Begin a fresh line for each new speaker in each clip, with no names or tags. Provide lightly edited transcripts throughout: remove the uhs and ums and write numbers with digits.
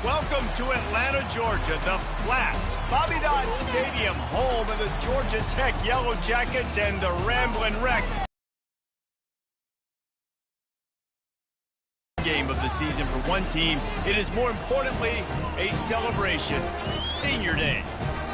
Welcome to Atlanta, Georgia, the Flats, Bobby Dodd Stadium, home of the Georgia Tech Yellow Jackets and the Ramblin' Wreck. Game of the season for one team, it is more importantly a celebration, Senior Day,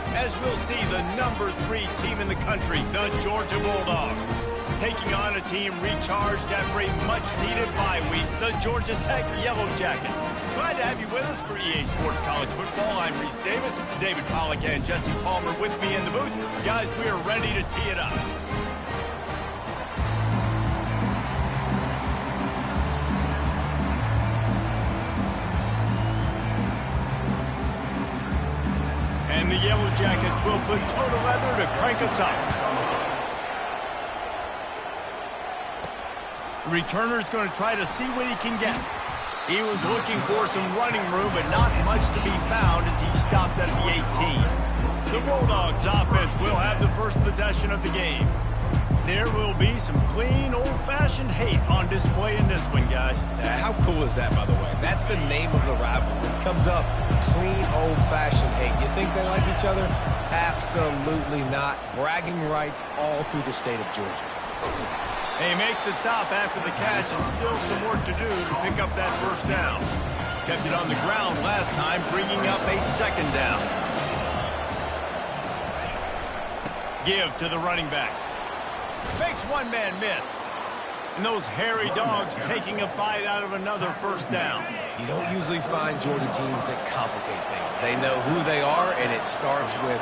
as we'll see the number 3 team in the country, the Georgia Bulldogs, taking on a team recharged after a much-needed bye week, the Georgia Tech Yellow Jackets. Glad to have you with us for EA Sports College Football. I'm Reese Davis, David Pollack and Jesse Palmer with me in the booth. Guys, we are ready to tee it up. And the Yellow Jackets will put total leather to crank us up. The returner's going to try to see what he can get. He was looking for some running room, but not much to be found as he stopped at the 18. The Bulldogs offense will have the first possession of the game. There will be some clean, old-fashioned hate on display in this one, guys.
How cool is that, by the way? That's the name of the rivalry. It comes up, clean, old-fashioned hate. You think they like each other? Absolutely not. Bragging rights all through the state of Georgia.
They make the stop after the catch and still some work to do to pick up that first down. Kept it on the ground last time, bringing up a second down. Give to the running back. Makes one man miss. And those hairy dogs taking a bite out of another first down.
You don't usually find Georgia teams that complicate things. They know who they are, and it starts with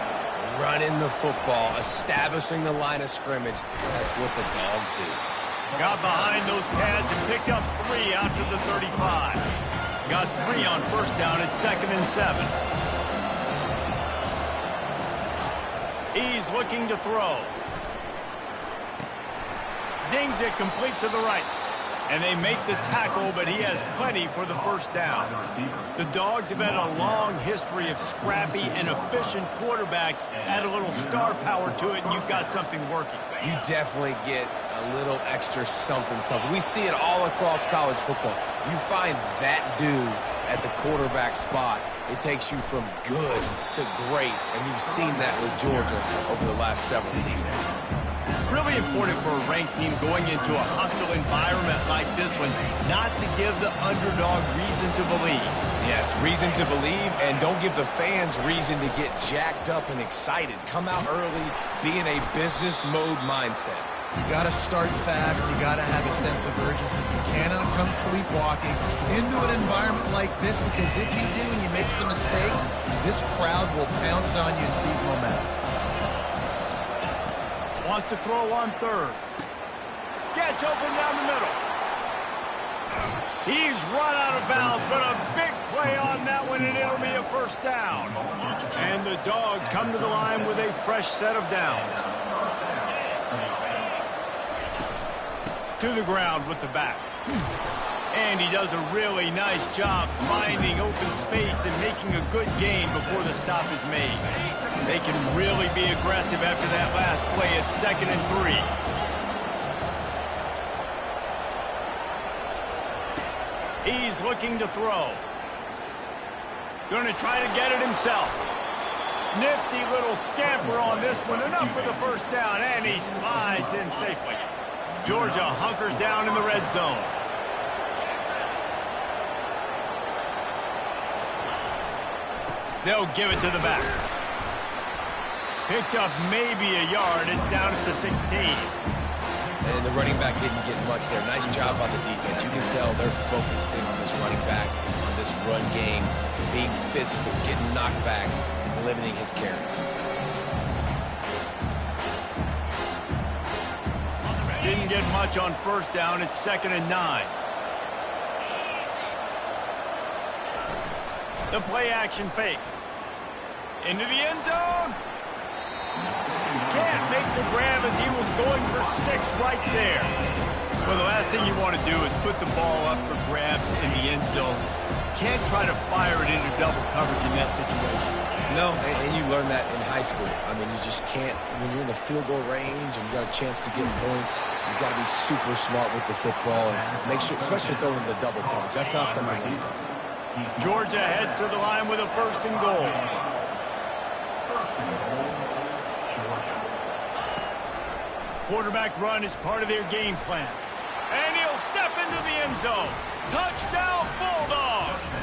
running the football, establishing the line of scrimmage. That's what the dogs do.
Got behind those pads and picked up 3 out to the 35. Got 3 on first down at 2nd and 7. He's looking to throw. Zings it complete to the right. And they make the tackle, but he has plenty for the first down. The Dogs have had a long history of scrappy and efficient quarterbacks. Add a little star power to it, and you've got something working.
You definitely get a little extra something. We see it all across college football. You find that dude at the quarterback spot, it takes you from good to great, and you've seen that with Georgia over the last several seasons.
Really important for a ranked team going into a hostile environment like this one, not to give the underdog reason to believe.
Yes, reason to believe, and don't give the fans reason to get jacked up and excited. Come out early, be in a business mode mindset.
You got to start fast. You got to have a sense of urgency. You cannot come sleepwalking into an environment like this, because if you do and you make some mistakes, this crowd will pounce on you and seize momentum.
Wants to throw on third. Gets open down the middle. He's run out of bounds, but a big play on that one, and it'll be a first down. And the Dogs come to the line with a fresh set of downs. To the ground with the back. And he does a really nice job finding open space and making a good gain before the stop is made. They can really be aggressive after that last play at 2nd and 3. He's looking to throw. Going to try to get it himself. Nifty little scamper on this one. Enough for the first down, and he slides in safely. Georgia hunkers down in the red zone. They'll give it to the back. Picked up maybe a yard. It's down at the 16.
And the running back didn't get much there. Nice job on the defense. You can tell they're focused in on this running back, on this run game, being physical, getting knockbacks, and limiting his carries.
Didn't get much on first down. It's 2nd and 9. The play action fake. Into the end zone. Can't make the grab as he was going for 6 right there. Well, the last thing you want to do is put the ball up for grabs in the end zone. Can't try to fire it into double coverage in that situation.
No, and you learn that in high school. I mean, you just can't, when you're in the field goal range and you got a chance to get points, you got to be super smart with the football and make sure, especially throwing the double coverage. That's not something like that.
Georgia heads to the line with a 1st and goal. Quarterback run is part of their game plan. And he'll step into the end zone. Touchdown, Bulldogs!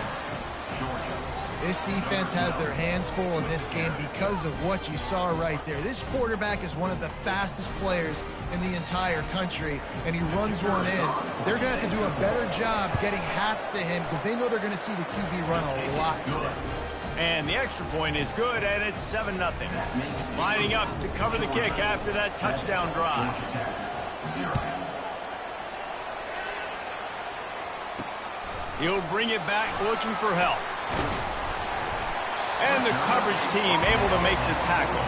This defense has their hands full in this game because of what you saw right there. This quarterback is one of the fastest players in the entire country, and he runs one in. They're going to have to do a better job getting hats to him because they know they're going to see the QB run a lot today.
And the extra point is good, and it's 7-0. Lining up to cover the kick after that touchdown drive. He'll bring it back looking for help. And the coverage team able to make the tackle.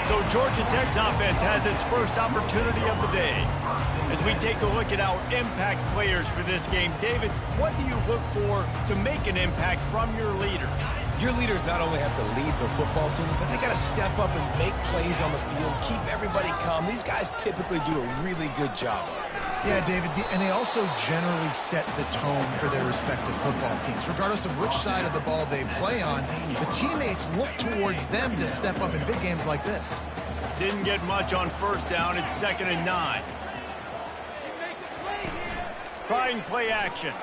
So Georgia Tech's offense has its first opportunity of the day. As we take a look at our impact players for this game, David, what do you look for to make an impact from your leaders?
Your leaders not only have to lead the football team, but they got to step up and make plays on the field, keep everybody calm. These guys typically do a really good job.
Yeah, David, and they also generally set the tone for their respective football teams. Regardless of which side of the ball they play on, the teammates look towards them to step up in big games like this.
Didn't get much on 1st down. It's 2nd and 9. Trying play action.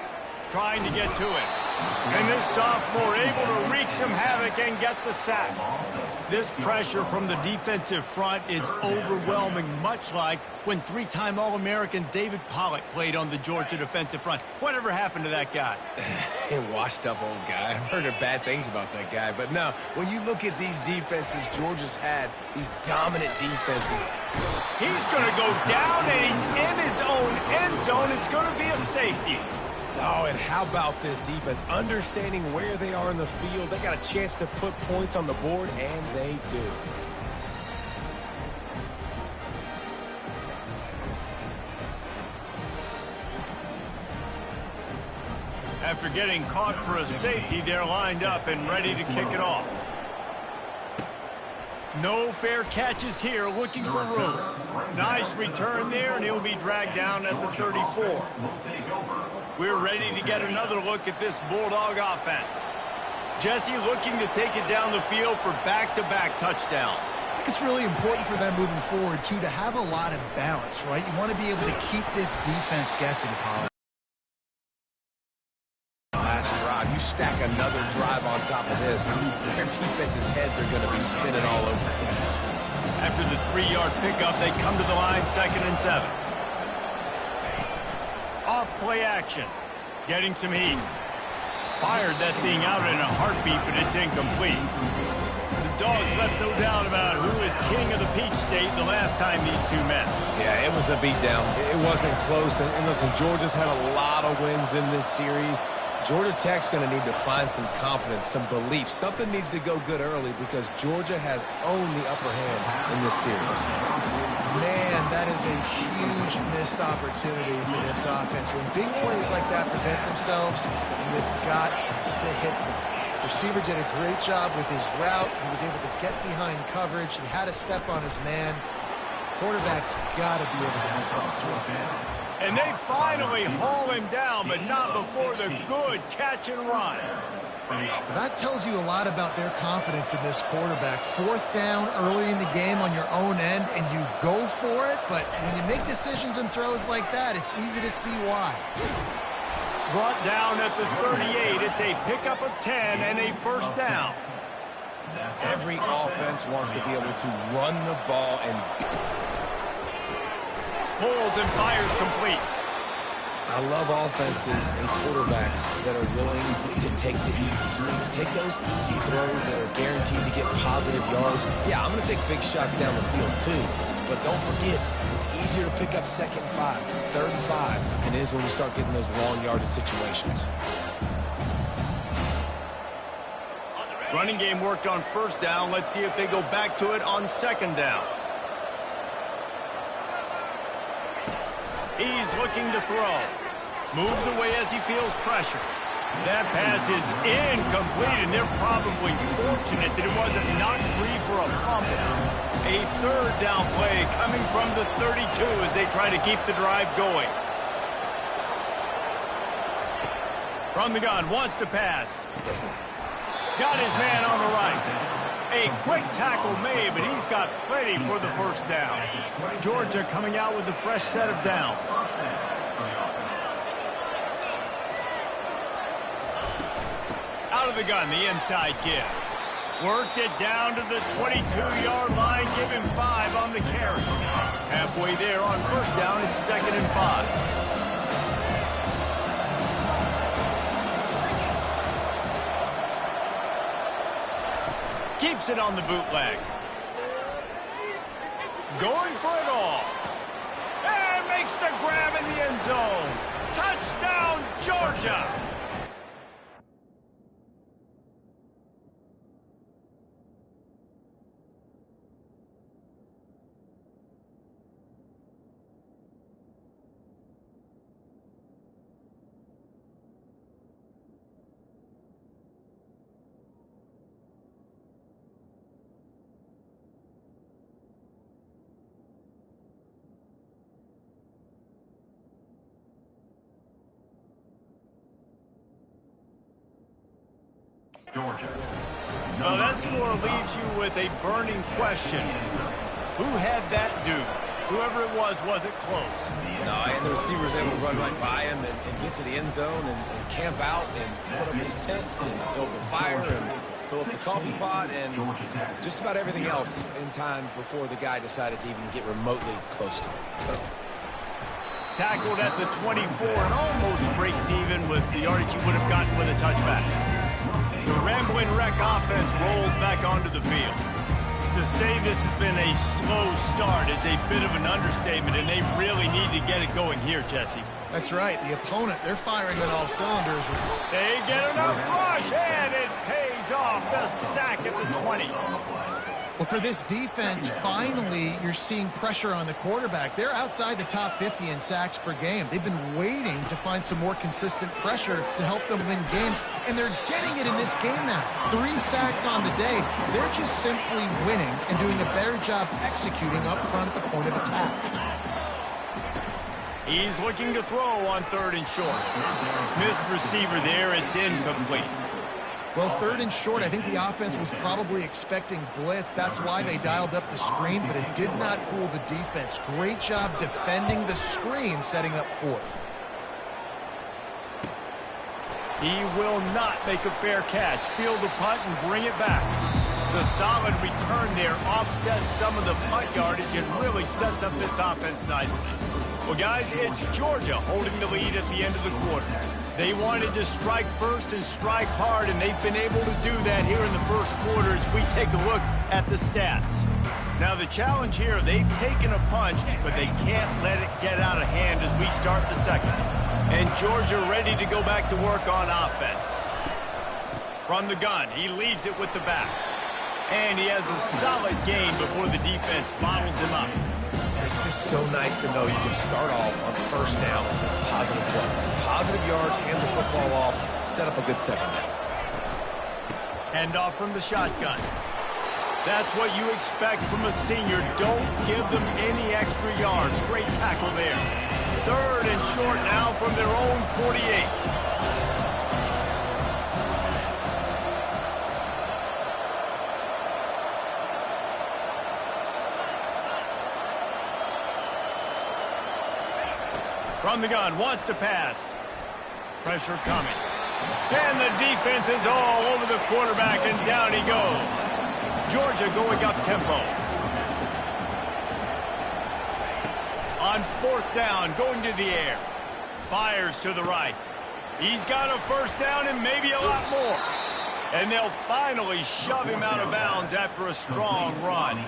Trying to get to it. And this sophomore able to wreak some havoc and get the sack. This pressure from the defensive front is overwhelming, much like when 3-time All-American David Pollock played on the Georgia defensive front. Whatever happened to that guy?
A washed-up old guy. I've heard bad things about that guy. But no, when you look at these defenses Georgia's had, these dominant defenses.
He's going to go down, and he's in his own end zone. It's going to be a safety.
Oh, and how about this defense? Understanding where they are in the field. They got a chance to put points on the board, and they do.
After getting caught for a safety, they're lined up and ready to kick it off. No fair catches here, looking for room. Nice return there, and he'll be dragged down at the 34. We're ready to get another look at this Bulldog offense. Jesse looking to take it down the field for back-to-back touchdowns.
I think it's really important for them moving forward, too, to have a lot of balance, right? You want to be able to keep this defense guessing, Pollard.
Last drive, you stack another drive on top of this, their defense's heads are going to be spinning all over the place.
After the 3-yard pickup, they come to the line, 2nd and 7. Off play action. Getting some heat. Fired that thing out in a heartbeat, but it's incomplete. The Dogs left no doubt about who is king of the Peach State the last time these two met.
Yeah, it was a beatdown. It wasn't close. And listen, Georgia's had a lot of wins in this series. Georgia Tech's going to need to find some confidence, some belief. Something needs to go good early because Georgia has owned the upper hand in this series.
Man, that is a huge missed opportunity for this offense. When big plays like that present themselves, you've got to hit them. Receiver did a great job with his route. He was able to get behind coverage. He had a step on his man. Quarterback's got to be able to make that throw.
And they finally haul him down, but not before the good catch and run.
That tells you a lot about their confidence in this quarterback. 4th down early in the game on your own end, and you go for it. But when you make decisions and throws like that, it's easy to see why.
Brought down at the 38. It's a pickup of 10 and a 1st down.
Every offense wants to be able to run the ball and
pulls and fires complete.
I love offenses and quarterbacks that are willing to take the easy stuff. Take those easy throws that are guaranteed to get positive yards. Yeah, I'm going to take big shots down the field too. But don't forget, it's easier to pick up 2nd and 5, 3rd and 5 than it is when you start getting those long yardage situations.
Running game worked on 1st down. Let's see if they go back to it on 2nd down. He's looking to throw. Moves away as he feels pressure. That pass is incomplete, and they're probably fortunate that it wasn't knocked free for a fumble. A 3rd down play coming from the 32 as they try to keep the drive going. From the gun, wants to pass. Got his man on the right. A quick tackle made, but he's got plenty for the first down. Georgia coming out with a fresh set of downs. Out of the gun, the inside give. Worked it down to the 22-yard line. Give him 5 on the carry. Halfway there on first down, it's 2nd and 5. Keeps it on the bootleg. Going for it all. And makes the grab in the end zone. Touchdown, Georgia.
Georgia.
Well, that score leaves you with a burning question. Who had that dude? Whoever it was it close?
No, and the receiver's able to run right by him and get to the end zone and camp out and put up his tent and build the fire and fill up the coffee pot and just about everything else in time before the guy decided to even get remotely close to him.
Tackled at the 24 and almost breaks even with the yardage you would have gotten with a touchback. The Rambling Wreck offense rolls back onto the field. To say this has been a slow start is a bit of an understatement, and they really need to get it going here, Jesse.
That's right. The opponent, they're firing on all cylinders.
They get enough rush, and it pays off. The sack at the 20.
Well, for this defense, finally, you're seeing pressure on the quarterback. They're outside the top 50 in sacks per game. They've been waiting to find some more consistent pressure to help them win games, and they're getting it in this game now. 3 sacks on the day. They're just simply winning and doing a better job executing up front at the point of attack.
He's looking to throw on 3rd and short. Missed receiver there. It's incomplete.
Well, 3rd and short, I think the offense was probably expecting blitz. That's why they dialed up the screen, but it did not fool the defense. Great job defending the screen, setting up 4th.
He will not make a fair catch. Field the punt and bring it back. The solid return there offsets some of the punt yardage and really sets up this offense nicely. Well, guys, it's Georgia holding the lead at the end of the quarter. They wanted to strike first and strike hard, and they've been able to do that here in the first quarter as we take a look at the stats. Now, the challenge here, they've taken a punch, but they can't let it get out of hand as we start the second. And Georgia ready to go back to work on offense. From the gun, he leaves it with the back. And he has a solid gain before the defense bottles him up.
It's just so nice to know you can start off on first down with positive plays. Positive yards, hand the football off, set up a good second down.
Hand off from the shotgun. That's what you expect from a senior. Don't give them any extra yards. Great tackle there. 3rd and short now from their own 48. From the gun, wants to pass. Pressure coming. And the defense is all over the quarterback, and down he goes. Georgia going up tempo. On 4th down, going to the air. Fires to the right. He's got a first down and maybe a lot more. And they'll finally shove him out of bounds after a strong run.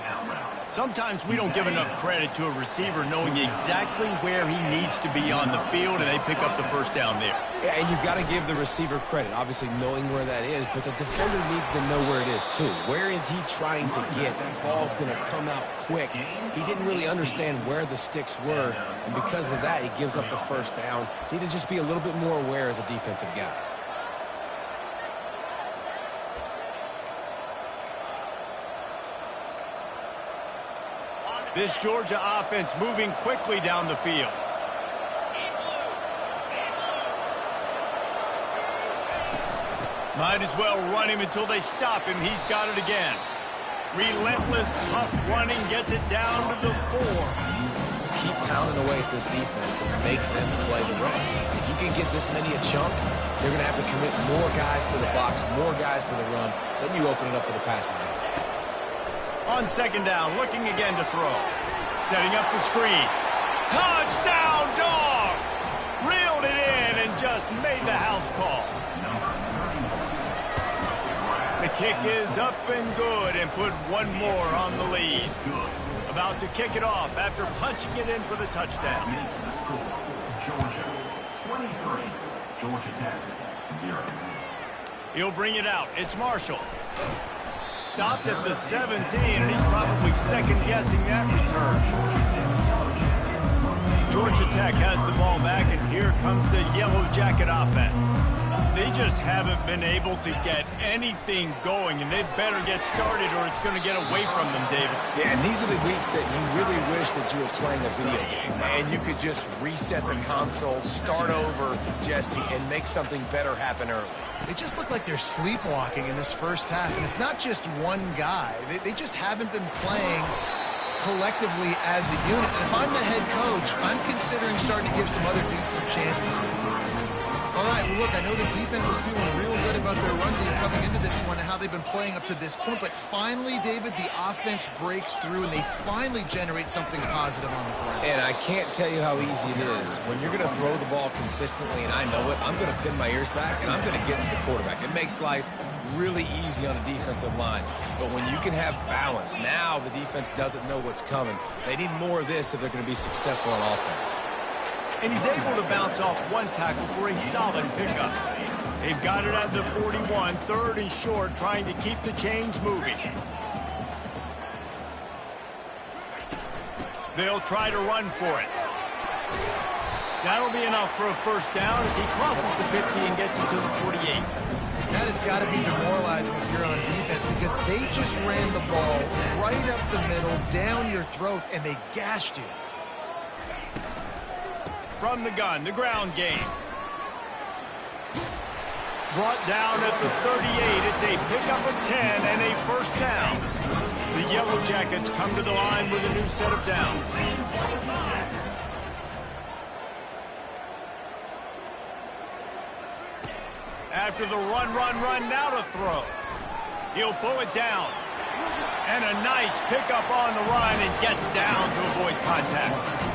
Sometimes we don't give enough credit to a receiver knowing exactly where he needs to be on the field, and they pick up the first down there.
Yeah, and you've got to give the receiver credit, obviously knowing where that is, but the defender needs to know where it is too. Where is he trying to get? That ball's going to come out quick. He didn't really understand where the sticks were, and because of that, he gives up the first down. Need to just be a little bit more aware as a defensive guy.
This Georgia offense moving quickly down the field. Might as well run him until they stop him. He's got it again. Relentless, tough running gets it down to the 4.
Keep pounding away at this defense and make them play the run. If you can get this many a chunk, they're going to have to commit more guys to the box, more guys to the run. Then you open it up for the passing game.
On second down, looking again to throw. Setting up the screen. Touchdown, Dogs! Reeled it in and just made the house call. The kick is up and good and put one more on the lead. About to kick it off after punching it in for the touchdown.
Georgia 23, Georgia Tech 0.
He'll bring it out. It's Marshall. Stopped at the 17, and he's probably second-guessing that return. Georgia Tech has the ball back, and here comes the Yellow Jacket offense. They just haven't been able to get anything going, and they better get started or it's going to get away from them, David.
Yeah, and these are the weeks that you really wish that you were playing a video game. And you could just reset the console, start over, Jesse, and make something better happen early.
They just look like they're sleepwalking in this first half, and it's not just one guy. They just haven't been playing collectively as a unit. And if I'm the head coach, I'm considering starting to give some other dudes some chances. All right, well, look, I know the defense was feeling real good about their run game coming into this one and how they've been playing up to this point, but finally, David, the offense breaks through and they finally generate something positive on the ground.
And I can't tell you how easy it is. When you're going to throw the ball consistently, and I know it, I'm going to pin my ears back and I'm going to get to the quarterback. It makes life really easy on a defensive line. But when you can have balance, now the defense doesn't know what's coming. They need more of this if they're going to be successful on offense.
And he's able to bounce off one tackle for a solid pickup. They've got it at the 41, third and short, trying to keep the chains moving. They'll try to run for it. That'll be enough for a first down as he crosses the 50 and gets it to the 48.
That has got to be demoralizing if you're on defense because they just ran the ball right up the middle, down your throats, and they gashed you.
From the gun, the ground game. Brought down at the 38. It's a pickup of 10 and a first down. The Yellow Jackets come to the line with a new set of downs. After the run, now to throw. He'll pull it down. And a nice pickup on the run and gets down to avoid contact.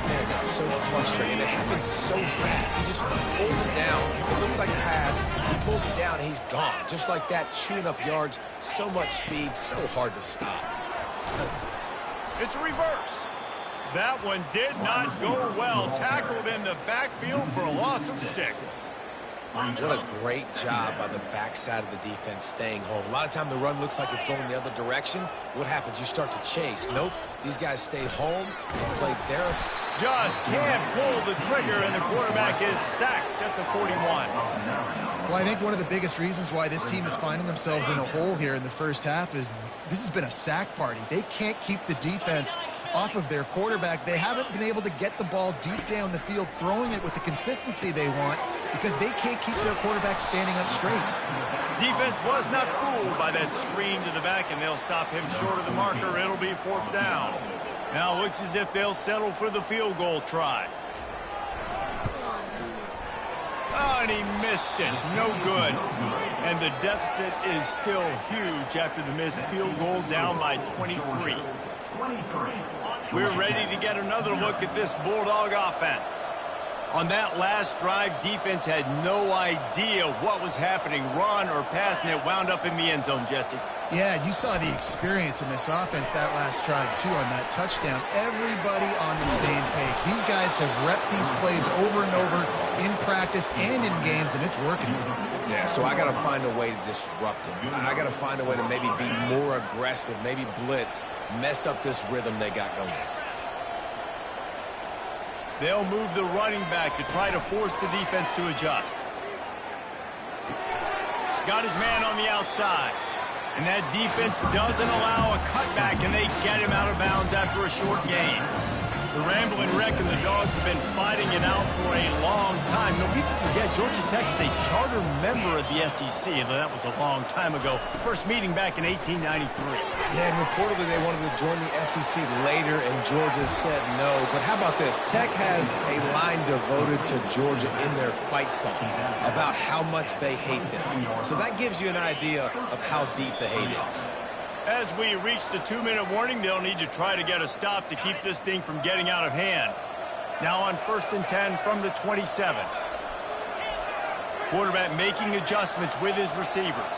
Man, that's so frustrating. It happens so fast. He just pulls it down. It looks like a pass. He pulls it down, and he's gone. Just like that, chewing up yards. So much speed, so hard to stop.
It's a reverse. That one did not go well. Tackled in the backfield for a loss of 6.
What a great job by the backside of the defense staying home. A lot of time the run looks like it's going the other direction. What happens? You start to chase. Nope. These guys stay home and play their...
Just can't pull the trigger, and the quarterback is sacked at the 41.
Well, I think one of the biggest reasons why this team is finding themselves in a hole here in the first half is this has been a sack party. They can't keep the defense off of their quarterback. They haven't been able to get the ball deep down the field, throwing it with the consistency they want because they can't keep their quarterback standing up straight.
Defense was not fooled by that screen to the back, and they'll stop him short of the marker. It'll be fourth down. Now it looks as if they'll settle for the field goal try. Oh, and he missed it. No good. And the deficit is still huge after the missed field goal, down by 23. We're ready to get another look at this Bulldog offense. On that last drive, defense had no idea what was happening, run or pass, and it wound up in the end zone, Jesse.
Yeah, you saw the experience in this offense that last drive, too, on that touchdown. Everybody on the same page. These guys have repped these plays over and over in practice and in games, and it's working.
Yeah, so I got to find a way to disrupt him. I got to find a way to maybe be more aggressive, maybe blitz, mess up this rhythm they got going.
They'll move the running back to try to force the defense to adjust. Got his man on the outside. And that defense doesn't allow a cutback, and they get him out of bounds after a short gain. The Rambling Wreck and the Dogs have been fighting it out for a long time. You know, people forget Georgia Tech is a charter member of the SEC, though that was a long time ago. First meeting back in 1893.
Yeah, and reportedly they wanted to join the SEC later, and Georgia said no. But how about this? Tech has a line devoted to Georgia in their fight song about how much they hate them. So that gives you an idea of how deep the hate is.
As we reach the 2-minute warning, they'll need to try to get a stop to keep this thing from getting out of hand. Now on 1st and 10 from the 27. Quarterback making adjustments with his receivers.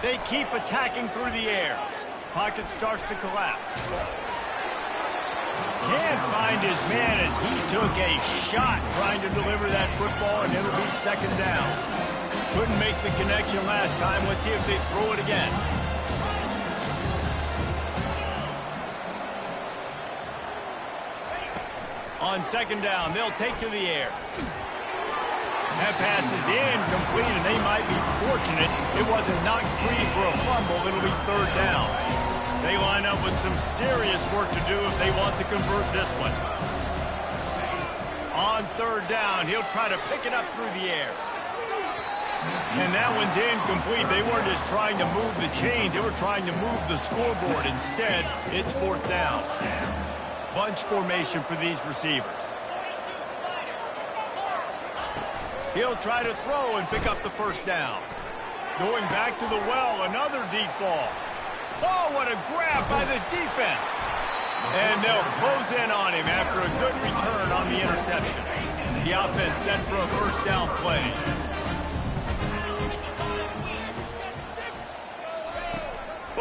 They keep attacking through the air. Pocket starts to collapse. Can't find his man as he took a shot trying to deliver that football, and it'll be 2nd down. Couldn't make the connection last time. Let's see if they throw it again. On 2nd down, they'll take to the air. That pass is incomplete, and they might be fortunate it wasn't knocked free for a fumble. It'll be 3rd down. They line up with some serious work to do if they want to convert this one. On 3rd down, he'll try to pick it up through the air. And that one's incomplete. They weren't just trying to move the chains. They were trying to move the scoreboard. Instead, it's 4th down. Bunch formation for these receivers. He'll try to throw and pick up the 1st down. Going back to the well, another deep ball. Oh, what a grab by the defense. And they'll close in on him after a good return on the interception. The offense set for a 1st down play.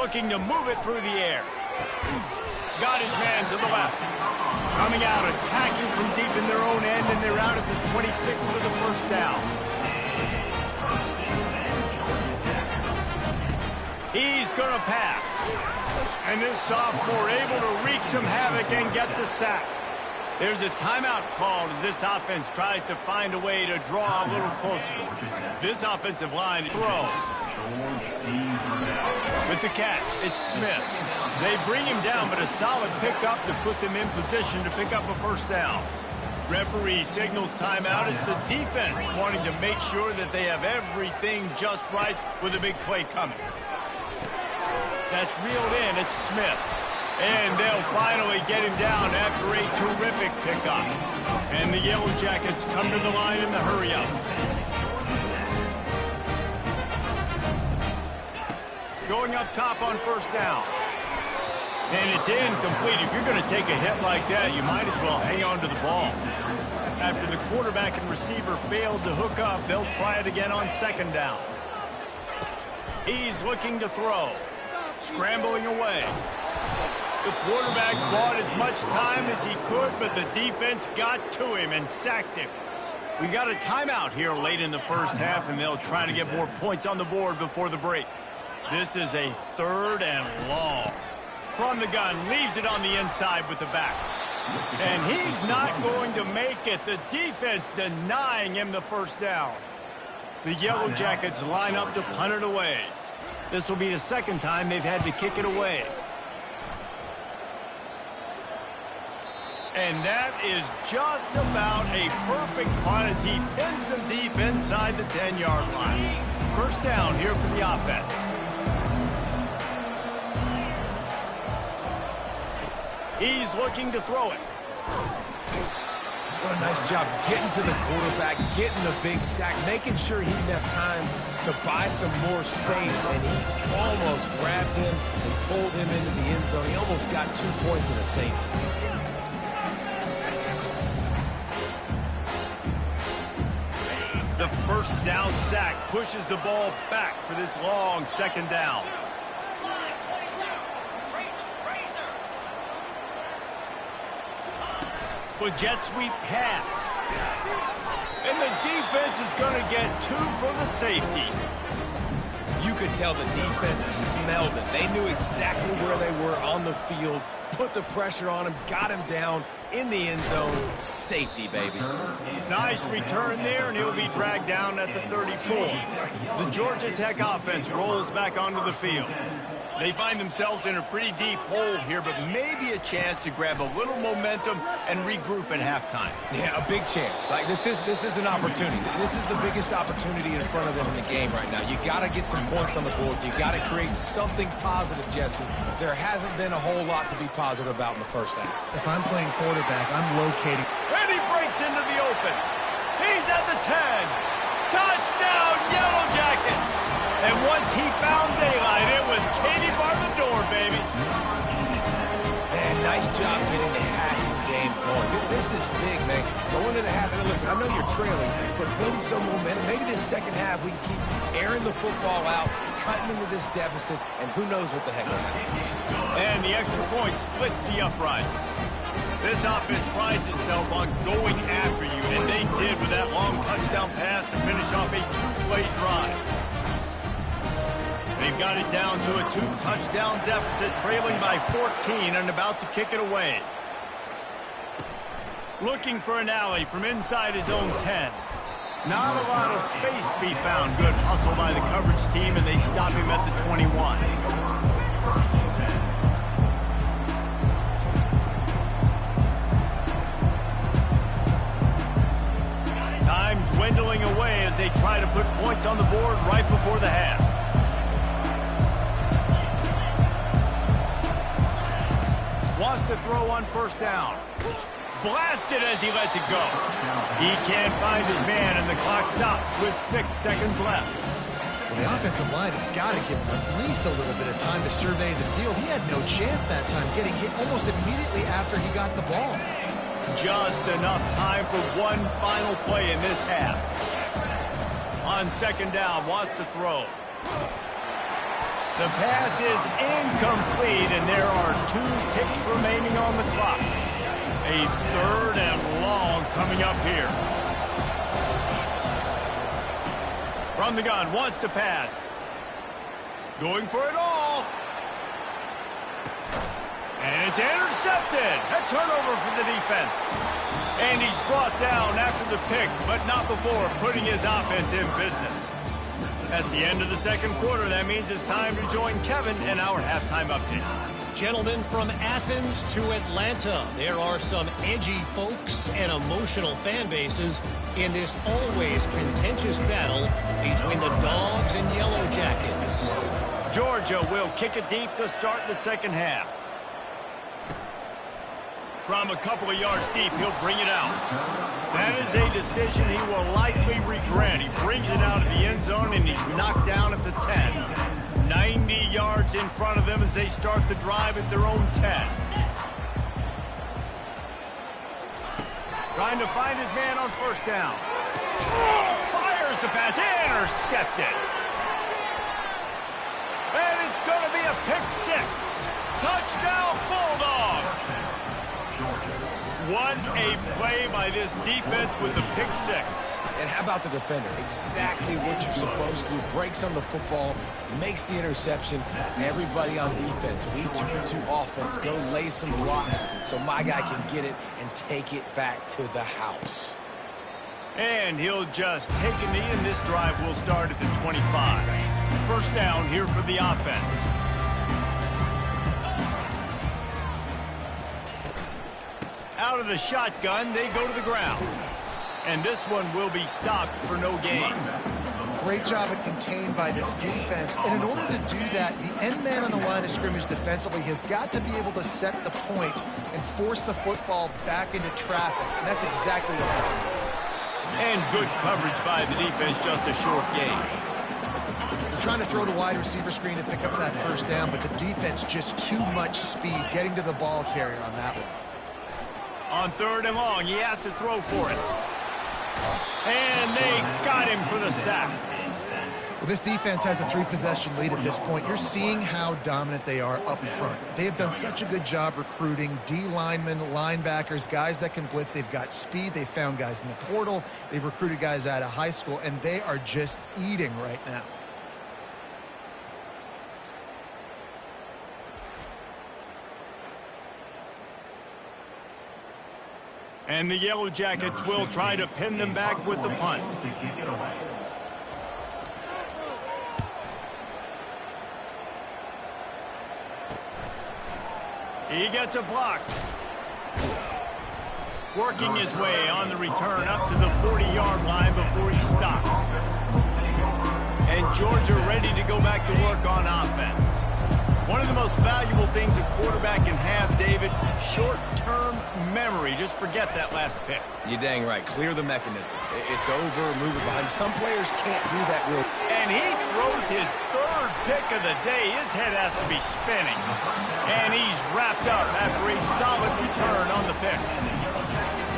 Looking to move it through the air. Got his man to the left. Coming out, attacking from deep in their own end, and they're out at the 26 for the 1st down. He's going to pass. And this sophomore able to wreak some havoc and get the sack. There's a timeout called as this offense tries to find a way to draw a little closer. This offensive line throw. With the catch, it's Smith. They bring him down, but a solid pickup to put them in position to pick up a 1st down. Referee signals timeout. It's the defense wanting to make sure that they have everything just right with a big play coming. That's reeled in. It's Smith. And they'll finally get him down after a terrific pickup. And the Yellow Jackets come to the line in the hurry-up. Going up top on 1st down. And it's incomplete. If you're going to take a hit like that, you might as well hang on to the ball. After the quarterback and receiver failed to hook up, they'll try it again on 2nd down. He's looking to throw. Scrambling away. The quarterback bought as much time as he could, but the defense got to him and sacked him. We got a timeout here late in the 1st half, and they'll try to get more points on the board before the break. This is a 3rd and long. From the gun, leaves it on the inside with the back. And he's not going to make it. The defense denying him the 1st down. The Yellow Jackets line up to punt it away. This will be the 2nd time they've had to kick it away. And that is just about a perfect punt as he pins them deep inside the 10-yard line. 1st down here for the offense. He's looking to throw it.
What a nice job getting to the quarterback, getting the big sack, making sure he didn't have time to buy some more space, and he almost grabbed him and pulled him into the end zone. He almost got 2 points in a safety.
The 1st down sack pushes the ball back for this long 2nd down. With jet sweep pass. And the defense is going to get 2 for the safety.
You could tell the defense smelled it. They knew exactly where they were on the field, put the pressure on him, got him down in the end zone. Safety, baby.
Nice return there, and he'll be dragged down at the 34. The Georgia Tech offense rolls back onto the field. They find themselves in a pretty deep hole here, but maybe a chance to grab a little momentum and regroup at halftime.
Yeah, a big chance. Like this is an opportunity. This is the biggest opportunity in front of them in the game right now. You got to get some points on the board. You got to create something positive, Jesse. There hasn't been a whole lot to be positive about in the first half.
If I'm playing quarterback, I'm locating.
And he breaks into the open. He's at the 10. Touchdown, Yellow Jackets. And once he found daylight, it was Katie bar the door, baby.
Man, nice job getting the passing game going. This is big, man. Going into the half, and listen, I know you're trailing, but building some momentum. Maybe this second half we can keep airing the football out, cutting into this deficit, and who knows what the heck will happen.
And the extra point splits the uprights. This offense prides itself on going after you, and they did with that long touchdown pass to finish off a two-play drive. They've got it down to a two-touchdown deficit, trailing by 14 and about to kick it away. Looking for an alley from inside his own 10. Not a lot of space to be found. Good hustle by the coverage team, and they stop him at the 21. Time dwindling away as they try to put points on the board right before the half. Wants to throw on first down. Blasted as he lets it go. He can't find his man, and the clock stops with 6 seconds left.
Well, the offensive line has got to give him at least a little bit of time to survey the field. He had no chance that time, getting hit almost immediately after he got the ball.
Just enough time for one final play in this half. On second down, wants to throw. The pass is incomplete, and there are 2 ticks remaining on the clock. A third and long coming up here. From the gun, wants to pass. Going for it all. And it's intercepted. A turnover for the defense. And he's brought down after the pick, but not before putting his offense in business. That's the end of the second quarter. That means it's time to join Kevin in our halftime update.
Gentlemen, from Athens to Atlanta, there are some edgy folks and emotional fan bases in this always contentious battle between the Dogs and Yellow Jackets.
Georgia will kick it deep to start the second half. From a couple of yards deep, he'll bring it out. That is a decision he will likely regret. He brings it out of the end zone, and he's knocked down at the 10. 90 yards in front of them as they start the drive at their own 10. Trying to find his man on first down. Fires the pass, intercepted. And it's going to be a pick 6. Touchdown, Bulldogs. What a play by this defense with the pick 6.
And how about the defender? Exactly what you're supposed to. Breaks on the football, makes the interception. Everybody on defense, we turn to offense. Go lay some blocks so my guy can get it and take it back to the house.
And he'll just take a knee, and this drive will start at the 25. First down here for the offense. Out of the shotgun, they go to the ground. And this one will be stopped for no gain.
Great job at contained by this defense. And in order to do that, the end man on the line of scrimmage defensively has got to be able to set the point and force the football back into traffic. And that's exactly what happened.
And good coverage by the defense, just a short gain.
They're trying to throw the wide receiver screen to pick up that first down, but the defense just too much speed getting to the ball carrier on that one.
On third and long, he has to throw for it. And they got him for the sack.
Well, this defense has a 3-possession lead at this point. You're seeing how dominant they are up front. They have done such a good job recruiting D-linemen, linebackers, guys that can blitz. They've got speed. They've found guys in the portal. They've recruited guys out of high school, and they are just eating right now.
And the Yellow Jackets will try to pin them back with the punt. He gets a block. Working his way on the return up to the 40-yard line before he stopped. And Georgia ready to go back to work on offense. One of the most valuable things a quarterback can have, David, short-term memory. Just forget that last pick.
You're dang right. Clear the mechanism. It's over, move it behind. Some players can't do that real.
And he throws his third pick of the day. His head has to be spinning. And he's wrapped up after a solid return on the pick.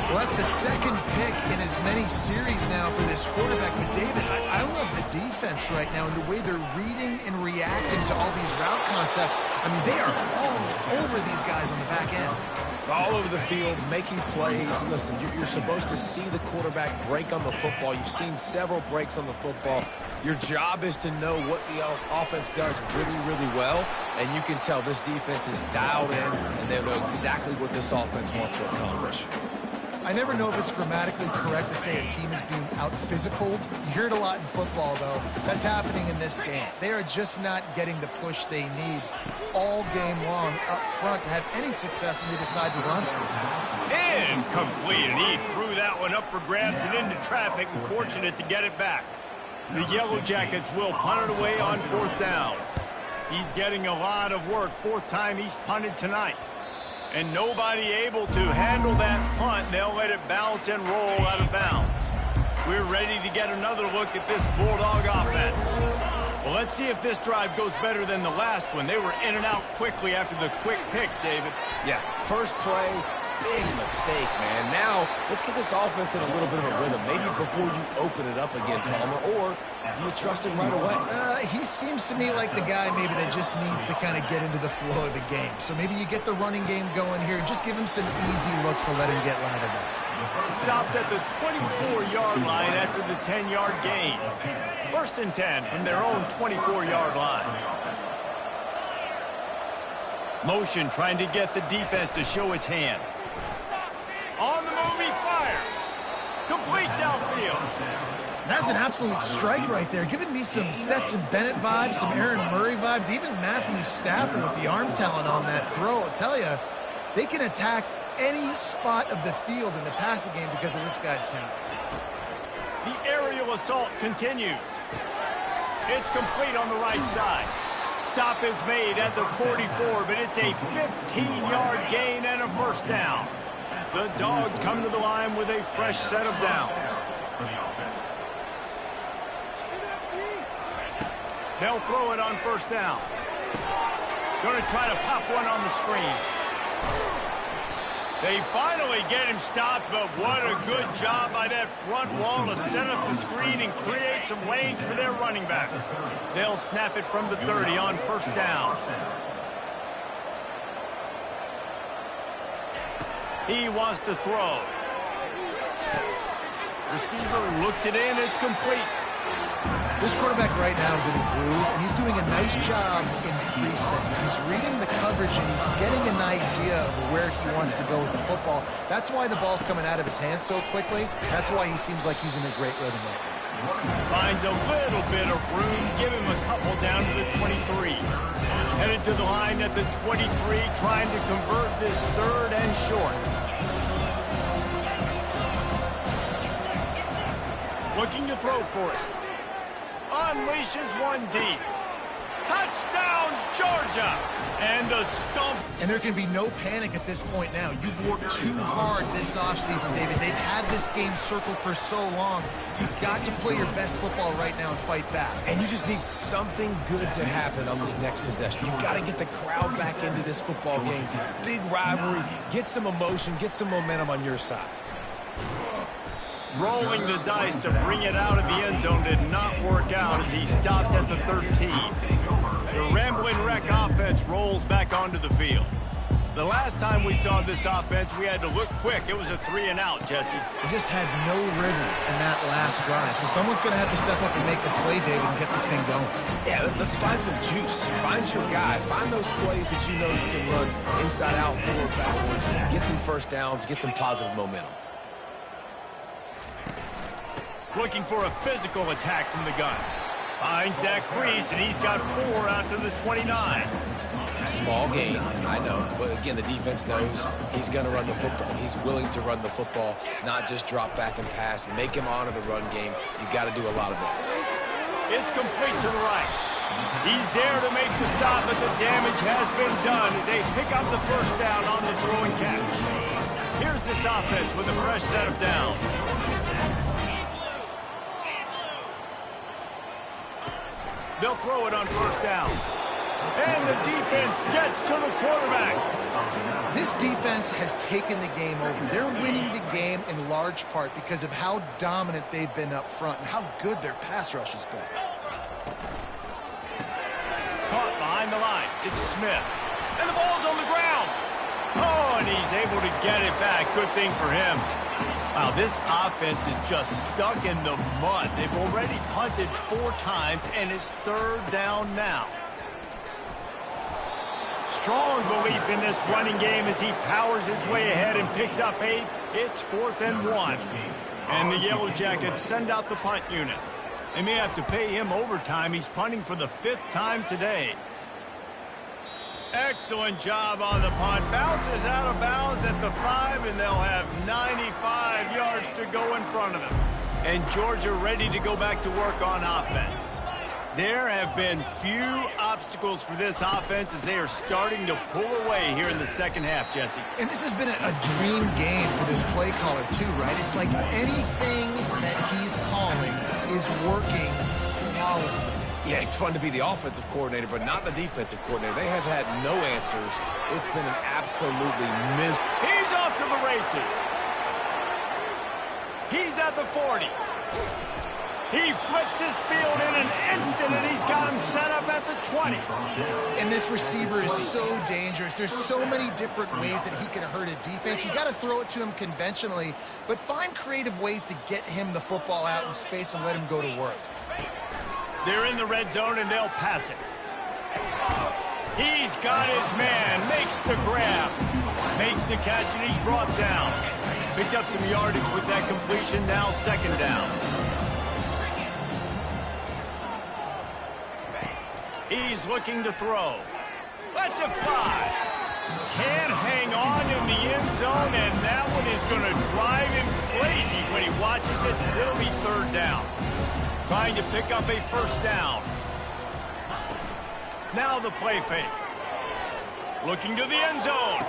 Well, that's the second pick in as many series now for this quarterback. But, David, I love the defense right now and the way they're reading and reacting to all these route concepts. I mean, they are all over these guys on the back end.
All over the field, making plays. Listen, you're supposed to see the quarterback break on the football. You've seen several breaks on the football. Your job is to know what the offense does really, really well. And you can tell this defense is dialed in, and they know exactly what this offense wants to accomplish.
I never know if it's grammatically correct to say a team is being out-physicaled. You hear it a lot in football, though. That's happening in this game. They are just not getting the push they need all game long up front to have any success when they decide to run.
Incomplete, and he threw that one up for grabs and into traffic, and fortunate to get it back. The Yellow Jackets will punt it away on 4th down. He's getting a lot of work. 4th time he's punted tonight. And nobody able to handle that punt. They'll let it bounce and roll out of bounds. We're ready to get another look at this Bulldog offense. Well, let's see if this drive goes better than the last one. They were in and out quickly after the quick pick, David.
Yeah, first play, big mistake, man. Now, let's get this offense in a little bit of a rhythm. Maybe before you open it up again, Palmer, or do you trust him right away?
He seems to me like the guy maybe that just needs to kind of get into the flow of the game. So maybe you get the running game going here and just give him some easy looks to let him get lathered up.
Stopped at the 24-yard line after the 10-yard gain. 1st and 10 from their own 24-yard line. Motion trying to get the defense to show his hand. On the move, he fires. Complete downfield.
That's an absolute strike right there, giving me some Stetson Bennett vibes, some Aaron Murray vibes, even Matthew Stafford with the arm talent on that throw. I'll tell you, they can attack any spot of the field in the passing game because of this guy's talent.
The aerial assault continues. It's complete on the right side. Stop is made at the 44, but it's a 15-yard gain and a 1st down. The Dogs come to the line with a fresh set of downs. They'll throw it on 1st down. Going to try to pop one on the screen. They finally get him stopped, but what a good job by that front wall to set up the screen and create some lanes for their running back. They'll snap it from the 30 on 1st down. He wants to throw. Receiver looks it in. It's complete.
This quarterback right now is in a groove, and he's doing a nice job in pre-snap. He's reading the coverage, and he's getting an idea of where he wants to go with the football. That's why the ball's coming out of his hands so quickly. That's why he seems like he's in a great rhythm right now.
Finds a little bit of room. Give him a couple down to the 23. Headed to the line at the 23, trying to convert this 3rd and short. Looking to throw for it. Unleashes one deep. Touchdown, Georgia! And a stump.
And there can be no panic at this point now. You've worked too hard this offseason, David. They've had this game circled for so long. You've got to play your best football right now and fight back.
And you just need something good to happen on this next possession. You've got to get the crowd back into this football game. Big rivalry. Get some emotion. Get some momentum on your side.
Rolling the dice to bring it out of the end zone did not work out as he stopped at the 13. The Ramblin' Wreck offense rolls back onto the field. The last time we saw this offense, we had to look quick. It was a 3-and-out, Jesse.
They just had no rhythm in that last drive. So someone's going to have to step up and make the play, David, and get this thing going.
Yeah, let's find some juice. Find your guy. Find those plays that you know you can run inside out, forward, backwards. Get some 1st downs. Get some positive momentum.
Looking for a physical attack from the gun. Finds that crease, and he's got 4 out to the 29.
small gain, I know, but again, the defense knows he's going to run the football. He's willing to run the football, not just drop back and pass, make him honor the run game. You got to do a lot of this.
It's complete to the right. He's there to make the stop, but the damage has been done as they pick up the first down on the throw and catch. Here's this offense with a fresh set of downs. They'll throw it on first down. And the defense gets to the quarterback.
This defense has taken the game over. They're winning the game in large part because of how dominant they've been up front and how good their pass rush has been.
Caught behind the line. It's Smith. And the ball's on the ground. Oh, and he's able to get it back. Good thing for him. Wow, this offense is just stuck in the mud. They've already punted 4 times, and it's third down now. Strong belief in this running game as he powers his way ahead and picks up 8. It's 4th and 1. And the Yellow Jackets send out the punt unit. They may have to pay him overtime. He's punting for the 5th time today. Excellent job on the punt. Bounces out of bounds at the 5, and they'll have 95 yards to go in front of them. And Georgia ready to go back to work on offense. There have been few obstacles for this offense as they are starting to pull away here in the second half, Jesse.
And this has been a dream game for this play caller too, right? It's like anything that he's calling is working flawlessly.
Yeah, it's fun to be the offensive coordinator, but not the defensive coordinator. They have had no answers. It's been an absolutely miserable.
He's off to the races. He's at the 40. He flips his field in an instant, and he's got him set up at the 20.
And this receiver is so dangerous. There's so many different ways that he can hurt a defense. You got to throw it to him conventionally, but find creative ways to get him the football out in space and let him go to work.
They're in the red zone, and they'll pass it. He's got his man, makes the grab, makes the catch, and he's brought down. Picked up some yardage with that completion, now second down. He's looking to throw. Let's it fly. Can't hang on in the end zone, and that one is going to drive him crazy when he watches it. It'll be third down. Trying to pick up a first down. Now the play fake. Looking to the end zone.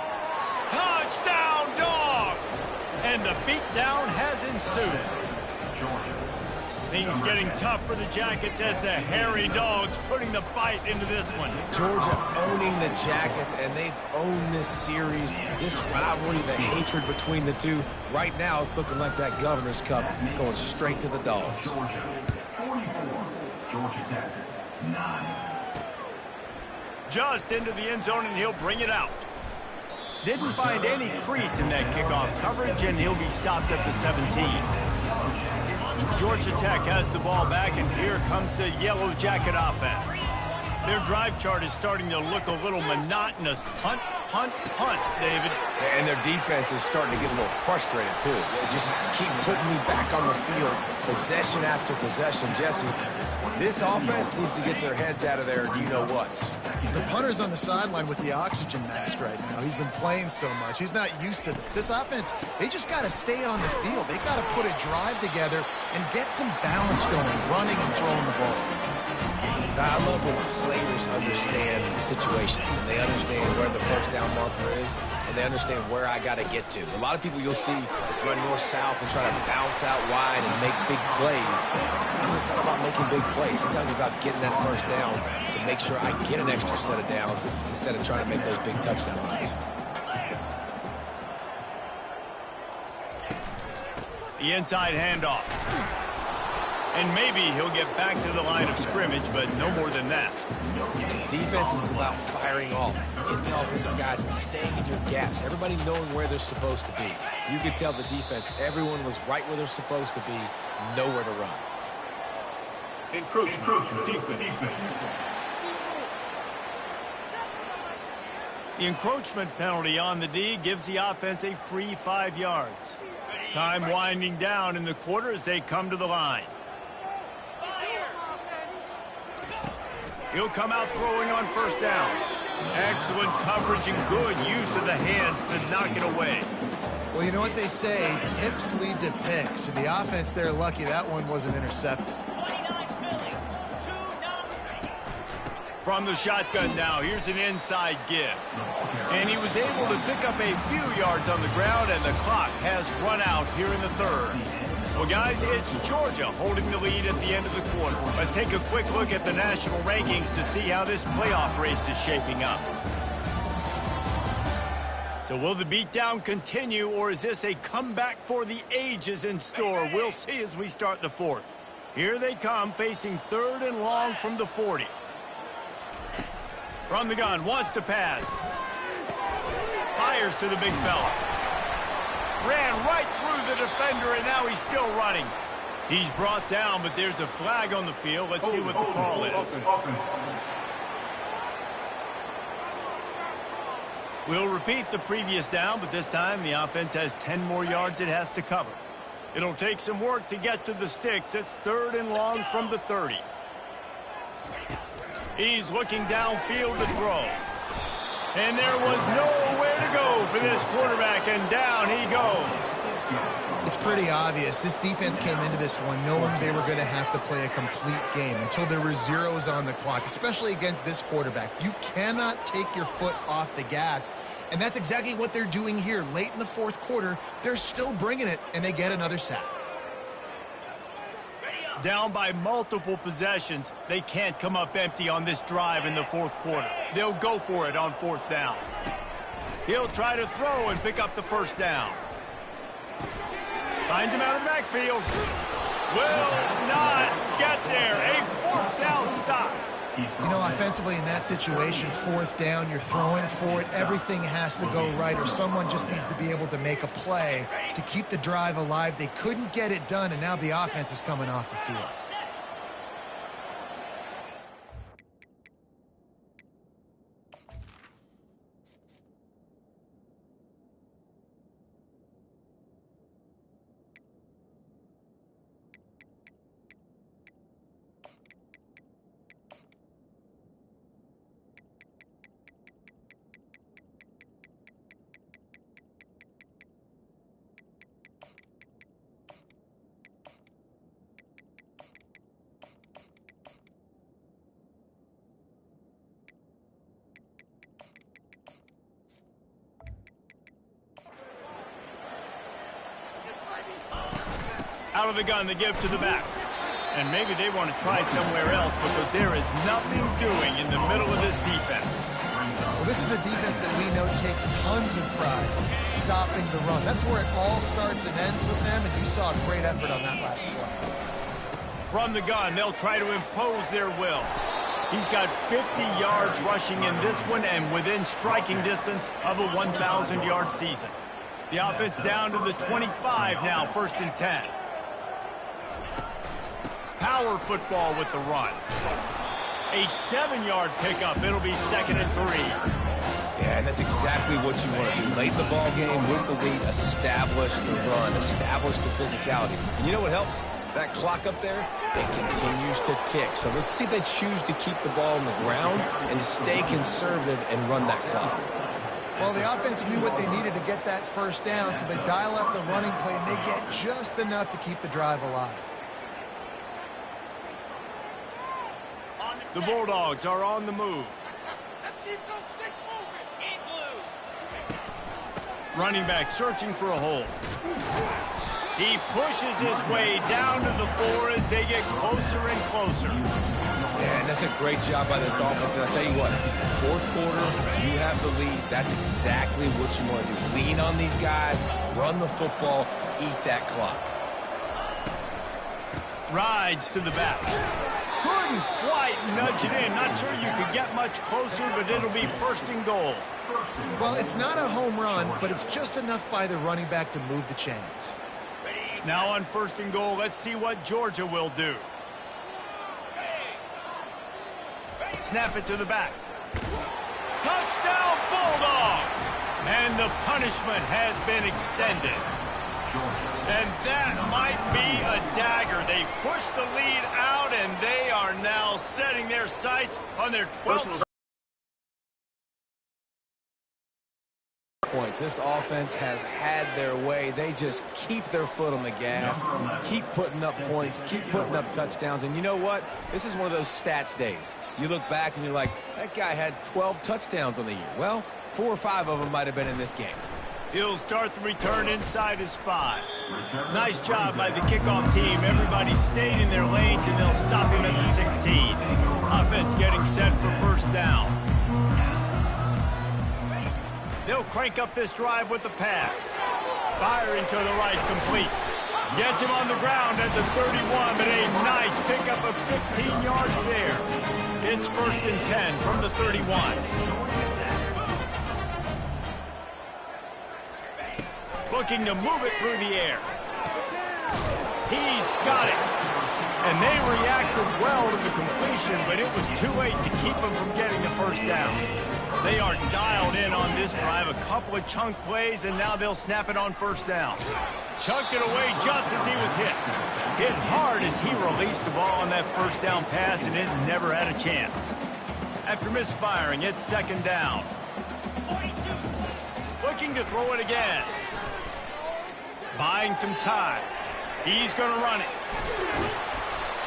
Touchdown, Dogs! And the beatdown has ensued. Things getting tough for the Jackets as the hairy Dogs putting the bite into this one.
Georgia owning the Jackets, and they've owned this series, this rivalry, the hatred between the two. Right now, it's looking like that Governor's Cup going straight to the Dogs.
Georgia, 44. Georgia Tech, 9.
Just into the end zone, and he'll bring it out. Didn't find any crease in that kickoff coverage, and he'll be stopped at the 17. Georgia Tech has the ball back, and here comes the Yellow Jacket offense. Their drive chart is starting to look a little monotonous. Punt, punt, punt, David.
And their defense is starting to get a little frustrated, too. They just keep putting me back on the field, possession after possession. Jesse, this offense needs to get their heads out of there, and you know what.
The punter's on the sideline with the oxygen mask right now. He's been playing so much. He's not used to this. This offense, they just got to stay on the field. They got to put a drive together and get some balance going, running and throwing the ball.
I love when players understand situations, and they understand where the first down marker is, and they understand where I got to get to. A lot of people you'll see run north-south and try to bounce out wide and make big plays. Sometimes it's not about making big plays. Sometimes it's about getting that first down to make sure I get an extra set of downs instead of trying to make those big touchdown runs.
The inside handoff. And maybe he'll get back to the line of scrimmage, but no more than that.
Defense is about firing off, getting the offensive guys and staying in your gaps. Everybody knowing where they're supposed to be. You could tell the defense, everyone was right where they're supposed to be, nowhere to run.
Encroachment defense.
The encroachment penalty on the D gives the offense a free 5 yards. Time winding down in the quarter as they come to the line. He'll come out throwing on first down. Excellent coverage and good use of the hands to knock it away.
Well, you know what they say, tips lead to picks. To the offense, they're lucky that one wasn't intercepted.
From the shotgun now, here's an inside give. And he was able to pick up a few yards on the ground, and the clock has run out here in the third. Well, guys, it's Georgia holding the lead at the end of the quarter. Let's take a quick look at the national rankings to see how this playoff race is shaping up. So will the beatdown continue, or is this a comeback for the ages in store? We'll see as we start the fourth. Here they come, facing 3rd and long from the 40. From the gun, wants to pass. Fires to the big fella. Ran right through the defender, and now he's still running. He's brought down, but there's a flag on the field. Let's see what the call is. We'll repeat the previous down, but this time the offense has 10 more yards it has to cover. It'll take some work to get to the sticks. It's 3rd and long from the 30. He's looking downfield to throw. And there was nowhere to go for this quarterback, and down he goes.
It's pretty obvious. This defense came into this one knowing they were going to have to play a complete game until there were zeros on the clock, especially against this quarterback. You cannot take your foot off the gas, and that's exactly what they're doing here. Late in the fourth quarter, they're still bringing it, and they get another sack.
Down by multiple possessions, they can't come up empty on this drive in the fourth quarter. They'll go for it on 4th down. He'll try to throw and pick up the first down. Finds him out of the backfield. Will not get there. A 4th down stop.
You know, offensively in that situation, 4th down, you're throwing for it. Everything has to go right, or someone just needs to be able to make a play to keep the drive alive. They couldn't get it done, and now the offense is coming off the field.
Out of the gun, they give to the back. And maybe they want to try somewhere else because there is nothing doing in the middle of this defense.
Well, this is a defense that we know takes tons of pride stopping the run. That's where it all starts and ends with them, and you saw a great effort on that last play.
From the gun, they'll try to impose their will. He's got 50 yards rushing in this one and within striking distance of a 1,000-yard season. The offense down to the 25 now, 1st and 10. Power football with the run. A 7-yard pickup. It'll be 2nd and 3.
Yeah, and that's exactly what you want to do. Late the ball game with the lead, establish the run, establish the physicality. And you know what helps? That clock up there, it continues to tick. So let's see if they choose to keep the ball on the ground and stay conservative and run that clock.
Well, the offense knew what they needed to get that 1st down, so they dial up the running play, and they get just enough to keep the drive alive.
The Bulldogs are on the move.
Let's keep those sticks moving.
Running back searching for a hole. He pushes his way down to the 4 as they get closer and closer.
Yeah, and that's a great job by this offense. And I tell you what, 4th quarter, you have the lead. That's exactly what you want to do. Lean on these guys, run the football, eat that clock.
Rides to the back. Couldn't quite nudge it in. Not sure you could get much closer, but it'll be 1st and goal.
Well, it's not a home run, but it's just enough by the running back to move the chains.
Now on 1st and goal, let's see what Georgia will do. Snap it to the back. Touchdown, Bulldogs! And the punishment has been extended. And that might be a dagger. They push the lead out, and they are now setting their sights on their 12th.
points. This offense has had their way. They just keep their foot on the gas, keep putting up points, keep putting up touchdowns. And you know what? This is one of those stats days. You look back and you're like, that guy had 12 touchdowns on the year. Well, 4 or 5 of them might have been in this game.
He'll start the return inside his 5. Nice job by the kickoff team. Everybody stayed in their lanes, and they'll stop him at the 16. Offense getting set for first down. They'll crank up this drive with the pass. Firing to the right, complete. Gets him on the ground at the 31, but a nice pickup of 15 yards there. It's 1st and 10 from the 31. Looking to move it through the air. He's got it. And they reacted well to the completion, but it was too late to keep them from getting the first down. They are dialed in on this drive, a couple of chunk plays, and now they'll snap it on first down. Chunked it away just as he was hit. Hit hard as he released the ball on that first down pass, and it never had a chance. After misfiring, it's 2nd down. Looking to throw it again. Buying some time. He's going to run it.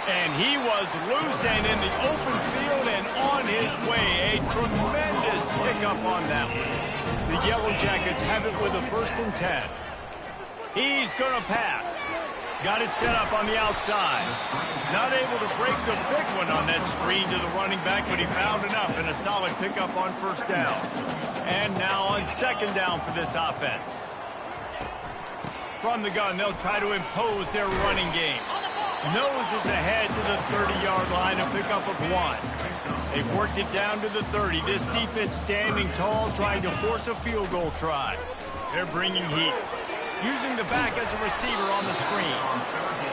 And he was loose and in the open field and on his way. A tremendous pickup on that one. The Yellow Jackets have it with a 1st and 10. He's going to pass. Got it set up on the outside. Not able to break the big one on that screen to the running back, but he found enough and a solid pickup on first down. And now on 2nd down for this offense. From the gun, they'll try to impose their running game. Noses ahead to the 30-yard line, a pickup of 1. They've worked it down to the 30. This defense standing tall, trying to force a field goal try. They're bringing heat. Using the back as a receiver on the screen.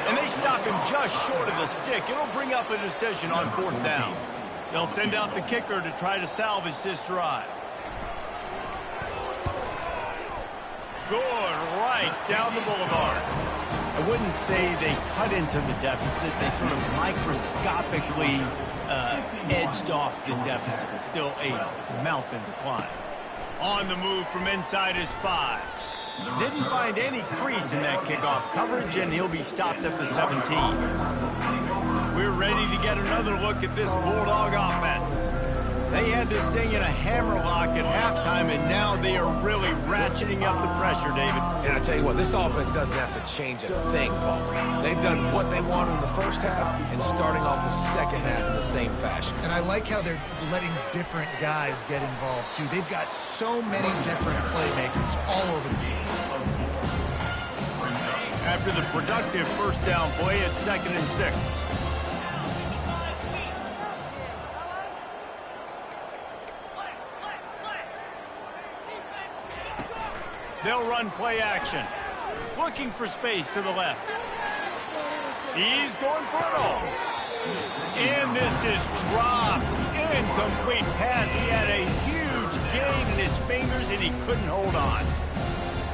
And they stop him just short of the stick. It'll bring up a decision on 4th down. They'll send out the kicker to try to salvage this drive. Good, right down the boulevard. I wouldn't say they cut into the deficit. They sort of microscopically edged off the deficit. Still a mountain to climb. On the move from inside his 5. Didn't find any crease in that kickoff coverage, and he'll be stopped at the 17. We're ready to get another look at this Bulldog offense. They had this thing in a hammerlock at halftime, and now they are really ratcheting up the pressure, David.
And I tell you what, this offense doesn't have to change a thing, Paul. They've done what they want in the first half and starting off the second half in the same fashion.
And I like how they're letting different guys get involved, too. They've got so many different playmakers all over the field.
After the productive first down play, it's 2nd and 6. They'll run play action. Looking for space to the left. He's going for it all. And this is dropped. Incomplete pass. He had a huge gain in his fingers, and he couldn't hold on.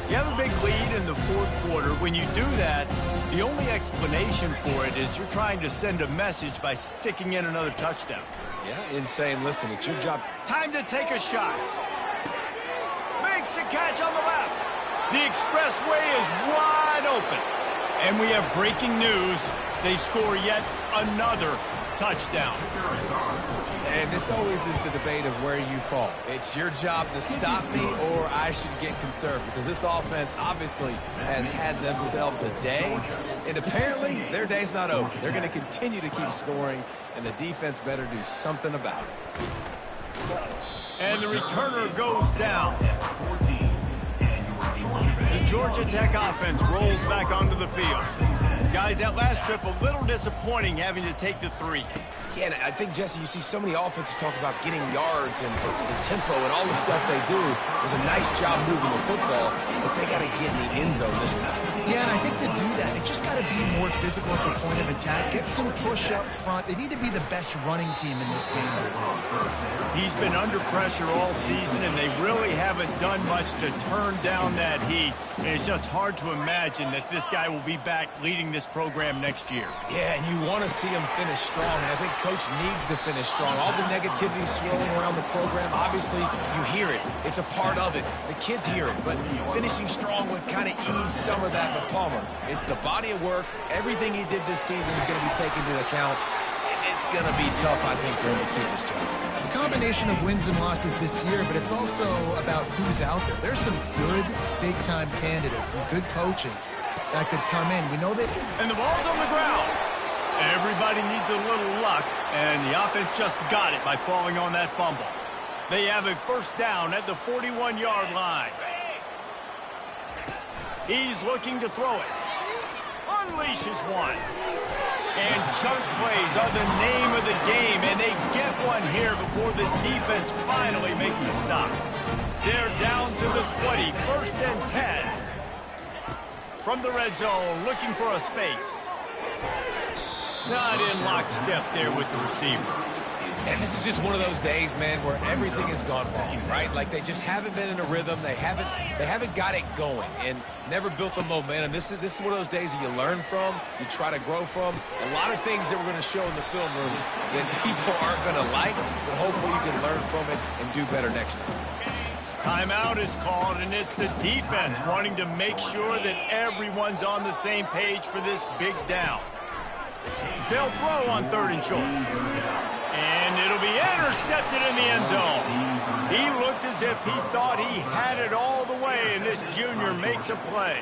You have a big lead in the 4th quarter. When you do that, the only explanation for it is you're trying to send a message by sticking in another touchdown.
Yeah, and saying, listen, it's your job.
Time to take a shot. Makes a catch on the left. The expressway is wide open. And we have breaking news. They score yet another touchdown.
And this always is the debate of where you fall. It's your job to stop me, or I should get conservative, because this offense obviously has had themselves a day, and apparently their day's not over. They're going to continue to keep scoring, and the defense better do something about it.
And the returner goes down. The Georgia Tech offense rolls back onto the field. Guys, that last trip a little disappointing having to take the 3.
Yeah, and I think, Jesse, you see so many offenses talk about getting yards and the tempo and all the stuff they do. It was a nice job moving the football, but they got to get in the end zone this time.
Yeah, and I think to do that, they just got to be more physical at the point of attack. Get some push up front. They need to be the best running team in this game to win.
He's been under pressure all season, and they really haven't done much to turn down that heat. And it's just hard to imagine that this guy will be back leading this program next year.
Yeah, and you want to see him finish strong. And I think coach needs to finish strong. All the negativity swirling around the program, obviously, you hear it. It's a part of it. The kids hear it, but finishing strong would kind of ease some of that for Palmer. It's the body of work. Everything he did this season is going to be taken into account. It's going to be tough, I think, for him to keep his job.
It's a combination of wins and losses this year, but it's also about who's out there. There's some good big-time candidates, some good coaches that could come in. We know that.
And the ball's on the ground. Everybody needs a little luck, and the offense just got it by falling on that fumble. They have a first down at the 41-yard line. He's looking to throw it. Unleashes one. And chunk plays are the name of the game, and they get one here before the defense finally makes a stop. They're down to the 20, first and 10. From the red zone, looking for a space. Not in lockstep there with the receiver.
And this is just one of those days, man, where everything has gone wrong, right? Like they just haven't been in a rhythm. They haven't got it going and never built the momentum. This is one of those days that you learn from, you try to grow from. A lot of things that we're going to show in the film room that people aren't going to like, but hopefully you can learn from it and do better next time.
Timeout is called, and it's the defense wanting to make sure that everyone's on the same page for this big down. They'll throw on 3rd and short. And it'll be intercepted in the end zone. He looked as if he thought he had it all the way, and this junior makes a play.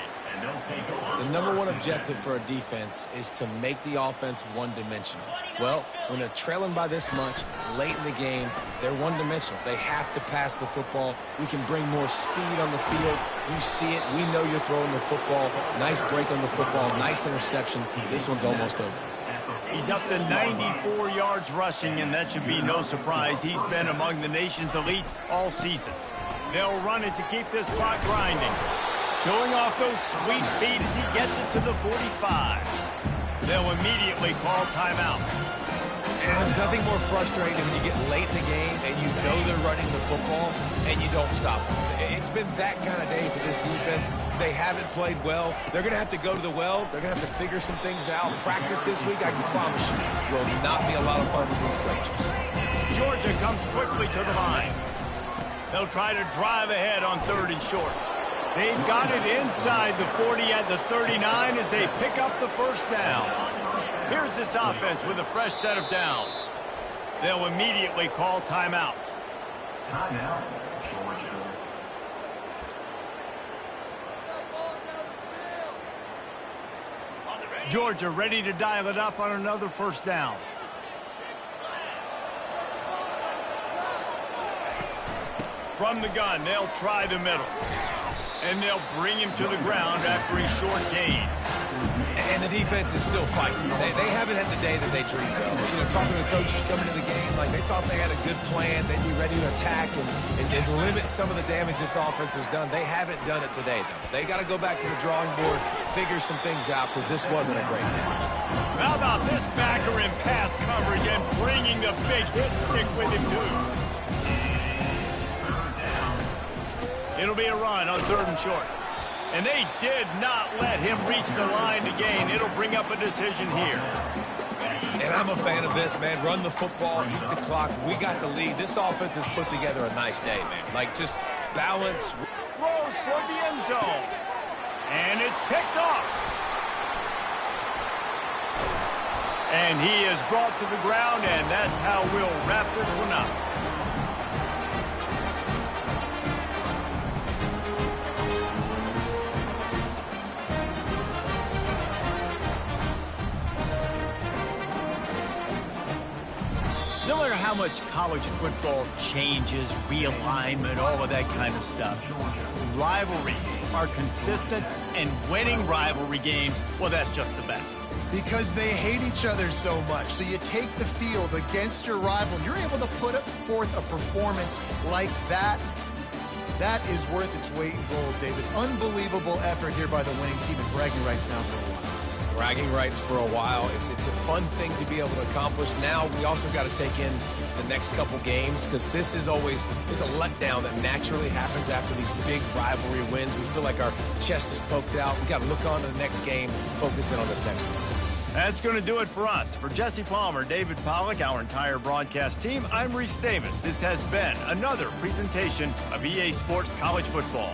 The number one objective for a defense is to make the offense one-dimensional. Well, when they're trailing by this much, late in the game, they're one-dimensional. They have to pass the football. We can bring more speed on the field. You see it. We know you're throwing the football. Nice break on the football. Nice interception. This one's almost over.
He's up to 94 yards rushing, and that should be no surprise. He's been among the nation's elite all season. They'll run it to keep this clock grinding. Showing off those sweet feet as he gets it to the 45. They'll immediately call timeout.
And there's nothing more frustrating when you get late in the game and you know they're running the football and you don't stop them. It's been that kind of day for this defense. They haven't played well. They're going to have to go to the well. They're going to have to figure some things out. Practice this week, I can promise you, will not be a lot of fun with these coaches.
Georgia comes quickly to the line. They'll try to drive ahead on 3rd and short. They've got it inside the 40 at the 39 as they pick up the first down. Here's this offense with a fresh set of downs. They'll immediately call timeout.
Timeout, Georgia.
Georgia ready to dial it up on another first down. From the gun, they'll try the middle. And they'll bring him to the ground after a short gain.
And the defense is still fighting. They haven't had the day that they dreamed of. You know, talking to the coaches coming to the game, like they thought they had a good plan. They'd be ready to attack and limit some of the damage this offense has done. They haven't done it today, though. They got to go back to the drawing board, figure some things out, because this wasn't a great day.
How about this backer in pass coverage and bringing the big hit stick with him, too? It'll be a run on 3rd and short. And they did not let him reach the line to gain. It'll bring up a decision here.
And I'm a fan of this, man. Run the football, eat the clock. We got the lead. This offense has put together a nice day, man. Like, just balance.
Throws toward the end zone. And it's picked off. And he is brought to the ground, and that's how we'll wrap this one up. No matter how much college football changes, realignment, all of that kind of stuff, rivalries are consistent, and winning rivalry games, well, that's just the best.
Because they hate each other so much. So you take the field against your rival. You're able to put forth a performance like that. That is worth its weight in gold, David. Unbelievable effort here by the winning team, and bragging rights now for a while.
Bragging rights for a while. It's a fun thing to be able to accomplish. Now we also got to take in the next couple games, because this is always, there's a letdown that naturally happens after these big rivalry wins. We feel like our chest is poked out. We got to look on to the next game, focus in on this next one.
That's going to do it for us. For Jesse Palmer, David Pollack, our entire broadcast team, I'm Reese Davis. This has been another presentation of EA Sports College Football.